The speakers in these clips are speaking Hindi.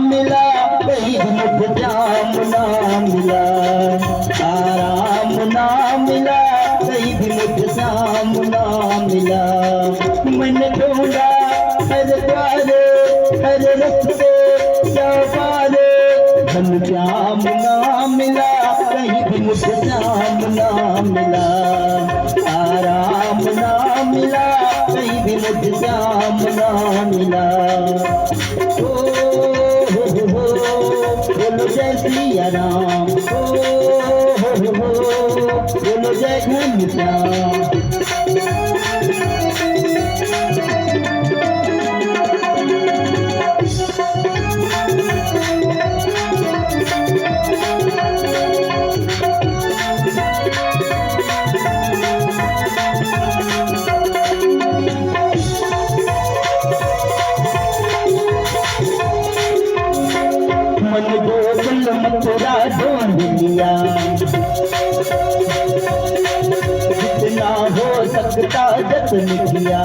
मिला, कहीं भी मुझे जाम ना मिला। आराम ना मिला, कहीं भी मुझे जाम ना मिला। मैंने ढूंढा हर द्वारे, हर रास्ते चौबारे, धन जाम ना मिला, कहीं भी मुझे जाम ना मिला। आराम ना मिला, कहीं भी मुझे जाम ना मिला। ओ हो बोलो जय सिया राम, ओ हो बोलो जय घनश्याम। मन गोकुल मथुरा ढूंढ लिया, जितना हो सकता जतन किया।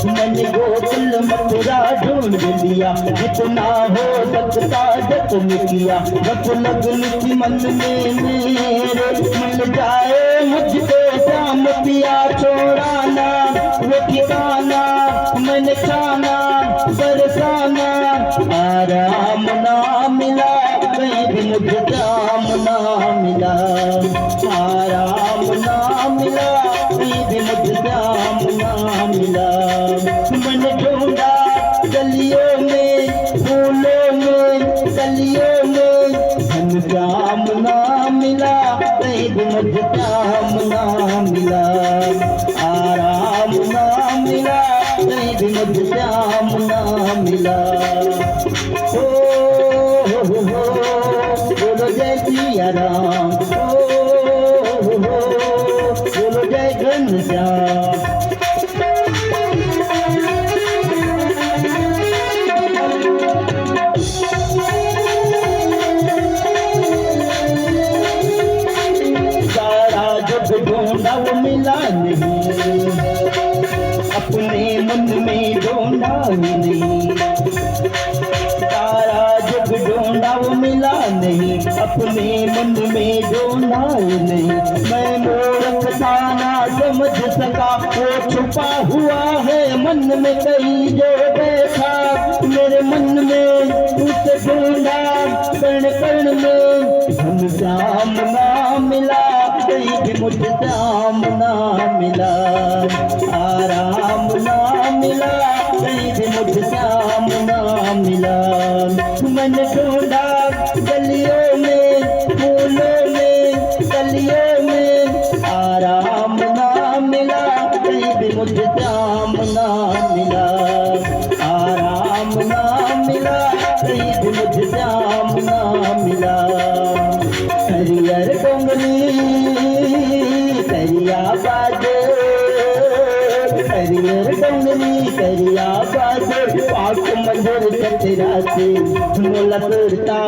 मन गोकुल मथुरा ढूंढ लिया, जितना हो सकता जतन किया। रब लगन की मन में मेरे मिल जाए मुझको जाम पिया, छोड़ाना वो ठिकाना मैंने खाना बरसाना। आराम ना मिला, कहीं भी मुझे जाम ना मिला। आराम ना मिला, कहीं भी मुझे जाम ना मिला। मैंने ढूंढा गलियों में, फूलों में, गलियों में, धन जाम ना मिला, कहीं भी मुझे जाम ना मिला। आराम ना मिला, कहीं भी मुझे जाम ना मिला। ओ हो बोलो जय सिया राम, ओ हो बोलो जय घनश्याम। सारा जग ढूंढा वो मिला नहीं, अपने मन में ढूंढा ही नहीं। सारा जग ढूंढा वो मिला नहीं, अपने मन में ढूंढा ही नहीं। मैं मूर्ख था ना समझ सका, वो छुपा हुआ है मन में कहीं जो बैठा। मेरे मन में उसे ढूंढा कण कण में, धन जाम ना मिला, कहीं भी मुझे जाम ना मिला। आराम ना मिला, कहीं भी मुझे जाम ना मिला। मैंने ढूंढा गलियों में, फूलों में, गलियों में, आराम ना मिला, कहीं भी मुझे जाम ना मिला। आराम ना मिला, कहीं भी मुझे जाम ना मिला। हरियर डोंगरी करिया बाजे, हरियर डोंगरी करिया बाजे, पाक मंदिर चतरा से मोला करता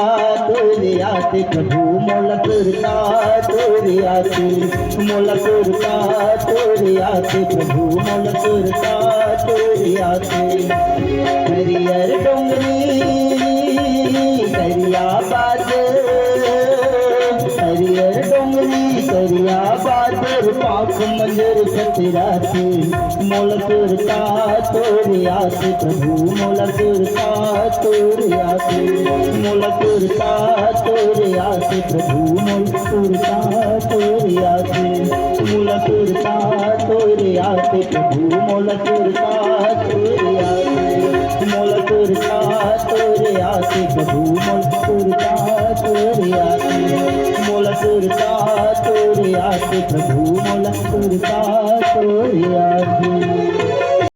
तोरे आते। प्रभु मोला करता तोरे आते, मोला करता तोरे आते। प्रभु मोला करता तोरे आते। हरियर डोंगरी करिया बाजे, हरियर डोंगरी करिया बाजे, पाक मंदिर चतरा से मोला करता तोरे आते। प्रभु मोला करता तोरे आते, मोला करता तोरे आते। प्रभु मोला करता तोरे आते, मोला करता तोरे आते। प्रभु मोला करता तोरे आते, मोला करता तोरे आते। प्रभु मोला करता तोरे आते, मोला करता तोरे आते। प्रभु मोला करता तोरे आते।